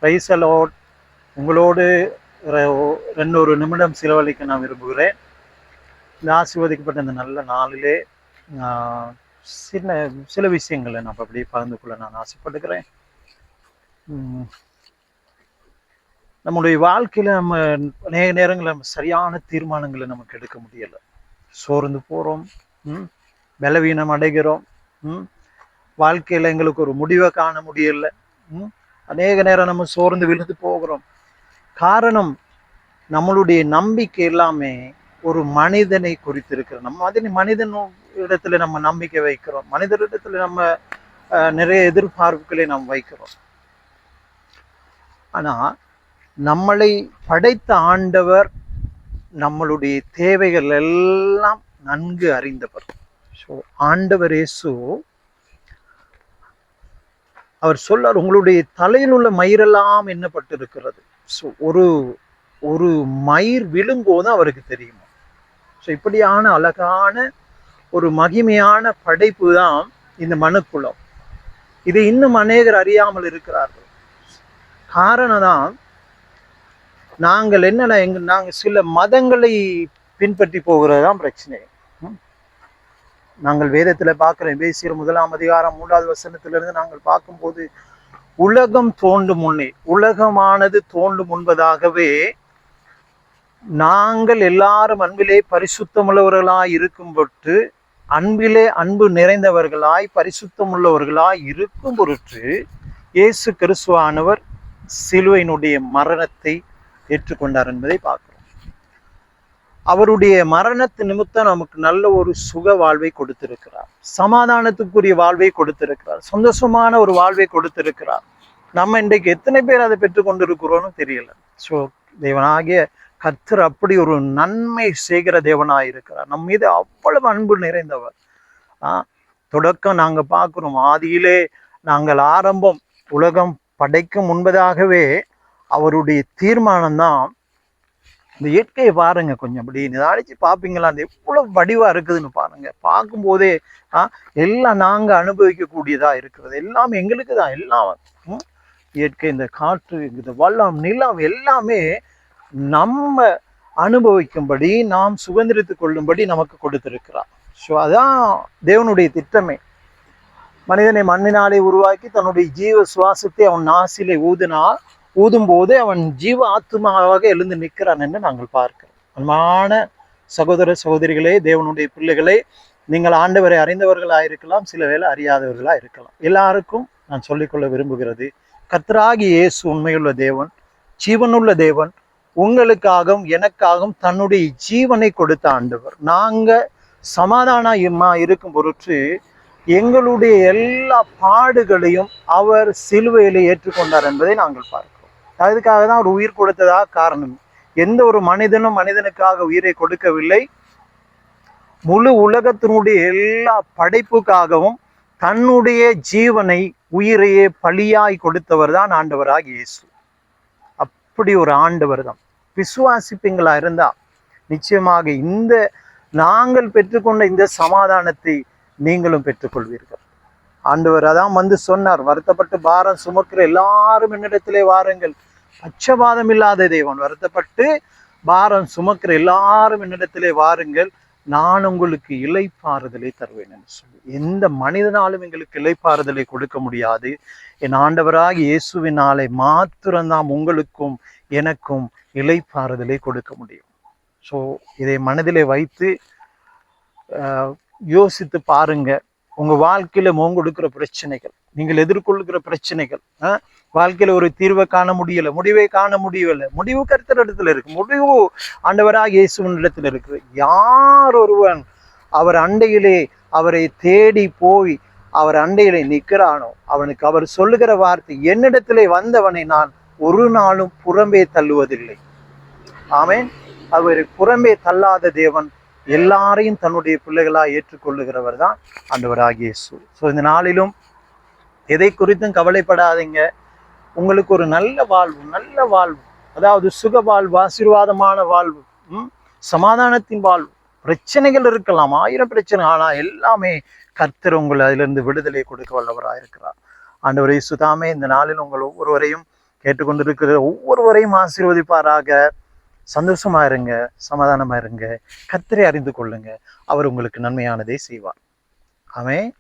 Praise the Lord. உங்களோடு ஒரு நிமிடம் செலவழிக்க நான் விரும்புகிறேன். இந்த ஆசீர்வதிக்கப்பட்ட இந்த நல்ல நாளிலே சில விஷயங்களை நான் அப்படியே பகிர்ந்து கொள்ள நான் ஆசைப்படுகிறேன். நம்முடைய வாழ்க்கையில நம்ம அநேக நேரங்களில் நம்ம சரியான தீர்மானங்களை நமக்கு எடுக்க முடியலை. சோர்ந்து போகிறோம், பலவீனம் அடைகிறோம், வாழ்க்கையில் எங்களுக்கு ஒரு முடிவை காண முடியலை. அநேக நேரம் நம்ம சோர்ந்து விழுந்து போகிறோம். காரணம், நம்மளுடைய நம்பிக்கை எல்லாமே ஒரு மனிதனை குறித்திருக்கிற. மனிதன் இடத்துல நம்ம நம்பிக்கை வைக்கிறோம், மனிதரிடத்துல நம்ம நிறைய எதிர்பார்ப்புகளை நாம் வைக்கிறோம். ஆனா நம்மளை படைத்த ஆண்டவர் நம்மளுடைய தேவைகள் எல்லாம் நன்கு அறிந்தவர். ஸோ ஆண்டவர் இயேசு அவர் சொல்லார், உங்களுடைய தலையில் உள்ள மயிரெல்லாம் எண்ணப்பட்டிருக்கிறது. ஸோ ஒரு மயிர் விழும்போது அவருக்கு தெரியுமா. ஸோ இப்படியான அழகான ஒரு மகிமையான படைப்பு தான் இந்த மனுக்குலம். இதை இன்னும் அநேகர் அறியாமல் இருக்கிறார்கள். காரணம் தான், நாங்கள் நாங்கள் சில மதங்களை பின்பற்றி போகிறது தான் பிரச்சனை. நாங்கள் வேதத்துல பார்க்கிறோம், எபேசியர் 1 அதிகாரம் 3வது வசனத்திலிருந்து நாங்கள் பார்க்கும்போது, உலகம் தோன்றும் முன்னே, உலகமானது தோன்றும் முன்பதாகவே நாங்கள் எல்லாரும் அன்பிலே பரிசுத்தமுள்ளவர்களாய் இருக்கும் பொருட்டு, அன்பிலே அன்பு நிறைந்தவர்களாய் பரிசுத்தமுள்ளவர்களாய் இருக்கும் பொருட்டு இயேசு கிறிஸ்துவானவர் சிலுவையினுடைய மரணத்தை ஏற்றுக்கொண்டார் என்பதை பார்க்கிறோம். அவருடைய மரணத்து நிமித்தம் நமக்கு நல்ல ஒரு சுக வாழ்வை கொடுத்திருக்கிறார், சமாதானத்துக்குரிய வாழ்வை கொடுத்திருக்கிறார், சந்தோஷமான ஒரு வாழ்வை கொடுத்திருக்கிறார். நம்ம இன்றைக்கு எத்தனை பேர் அதை பெற்றுக்கொண்டிருக்கிறோம்னு தெரியல. ஸோ தேவனாகிய கர்த்தர் அப்படி ஒரு நன்மை செய்கிற தேவனாய் இருக்கிறார். நம் மீது அவ்வளவு அன்பு நிறைந்தவர். தொடக்கம் நாங்க பார்க்கிறோம், ஆதியிலே நாங்கள் ஆரம்பம், உலகம் படைக்கும் முன்பதாகவே அவருடைய தீர்மானம் தான். இந்த இயற்கையை பாருங்க, கொஞ்சம் அப்படி நிதானிச்சு பார்ப்பீங்களா, அந்த எவ்வளவு வடிவா இருக்குதுன்னு பாருங்க. பார்க்கும்போதே எல்லாம் நாங்க அனுபவிக்கக்கூடியதா இருக்கிறது, எல்லாம் எங்களுக்கு தான். எல்லாம் இயற்கை, இந்த காற்று, இந்த வளம், நிலம் எல்லாமே நம்ம அனுபவிக்கும்படி, நாம் சுதந்திரித்து கொள்ளும்படி நமக்கு கொடுத்திருக்கிறார். ஸோ அதான் தேவனுடைய திட்டமே. மனிதனை மண்ணினாலே உருவாக்கி தன்னுடைய ஜீவ சுவாசத்தை அவன் நாசிலே ஊதும் போது அவன் ஜீவ ஆத்மாவாக எழுந்து நிற்கிறான் என்று நாங்கள் பார்க்கிறோம். அன்பான சகோதர சகோதரிகளே, தேவனுடைய பிள்ளைகளே, நீங்கள் ஆண்டவரை அறிந்தவர்களாயிருக்கலாம், சில வேளை அறியாதவர்களாக இருக்கலாம். எல்லாருக்கும் நான் சொல்லிக்கொள்ள விரும்புகிறது, கர்த்தராகிய இயேசு உண்மையுள்ள தேவன், ஜீவனுள்ள தேவன், உங்களுக்காகவும் எனக்காகவும் தன்னுடைய ஜீவனை கொடுத்த ஆண்டவர். நாங்க சமாதானமா இருக்கும் பொருட்டு எங்களுடைய எல்லா பாடுகளையும் அவர் சிலுவையிலே ஏற்றுக்கொண்டார் என்பதை நாங்கள் பார்க்கிறோம். அதுக்காக தான் அவர் உயிர் கொடுத்ததாக காரணம். எந்த ஒரு மனிதனும் மனிதனுக்காக உயிரை கொடுக்கவில்லை. முழு உலகத்தினுடைய எல்லா படைப்புக்காகவும் தன்னுடைய ஜீவனை, உயிரையே பலியாய் கொடுத்தவர் தான் ஆண்டவராகிய இயேசு. அப்படி ஒரு ஆண்டவர் தான். விசுவாசிப்பீங்களா இருந்தா நிச்சயமாக இந்த நாங்கள் பெற்றுக்கொண்ட இந்த சமாதானத்தை நீங்களும் பெற்றுக்கொள்வீர்கள். ஆண்டவர் அதான் வந்து சொன்னார், வருத்தப்பட்டு பாரம் சுமக்கிற எல்லாரும் என்னிடத்திலே வாருங்கள். பட்சபாதம் இல்லாத தேவன், வருத்தப்பட்டு பாரம் சுமக்கிற எல்லாரும் என்னிடத்திலே வாருங்கள், நான் உங்களுக்கு இளைப்பாறுதலை தருவேன் என்று சொல்லி. எந்த மனிதனாலும் எங்களுக்கு இளைப்பாறுதலை கொடுக்க முடியாது. என் ஆண்டவராக இயேசுவினாலே மாத்திரம்தான் உங்களுக்கும் எனக்கும் இளைப்பாறுதலை கொடுக்க முடியும். ஸோ இதை மனதிலே வைத்து யோசித்து பாருங்க. உங்க வாழ்க்கையில கொடுக்கிற பிரச்சனைகள், நீங்கள் எதிர்கொள்ளுகிற பிரச்சனைகள், வாழ்க்கையில ஒரு தீர்வை காண முடியல, முடிவை காண முடியவில்லை. முடிவு கர்த்தர் இடத்துல இருக்கு, முடிவு ஆண்டவராக இயேசுவின் இடத்துல இருக்கு. யார் ஒருவன் அவர் அண்டையிலே அவரை தேடி போய் அவர் அண்டையிலே நிற்கிறானோ அவனுக்கு அவர் சொல்லுகிற வார்த்தை, என்னிடத்திலே வந்தவனை நான் ஒரு நாளும் புறம்பே தள்ளுவதில்லை. ஆமென். அவர் புறம்பே தள்ளாத தேவன், எல்லாரையும் தன்னுடைய பிள்ளைகளாக ஏற்றுக்கொள்ளுகிறவர் தான் ஆண்டவராகிய இயேசு. ஸோ இந்த நாளிலும் எதை குறித்தும் கவலைப்படாதீங்க. உங்களுக்கு ஒரு நல்ல வாழ்வு, அதாவது சுக வாழ்வு, ஆசீர்வாதமான வாழ்வு, சமாதானத்தின் வாழ்வு. பிரச்சனைகள் இருக்கலாம், 1000 பிரச்சனை, ஆனால் எல்லாமே கர்த்தர் உங்களை அதிலிருந்து விடுதலை கொடுக்க வல்லவராக இருக்கிறார். ஆண்டவர் இயேசு தாமே இந்த நாளில் உங்கள் ஒவ்வொருவரையும் கேட்டுக்கொண்டிருக்கிற ஒவ்வொருவரையும் ஆசீர்வதிப்பாராக. சந்தோஷமா இருங்க, சமாதானமா இருங்க, கர்த்தரை அறிந்து கொள்ளுங்க. அவர் உங்களுக்கு நன்மையானதை செய்வார். ஆமென்.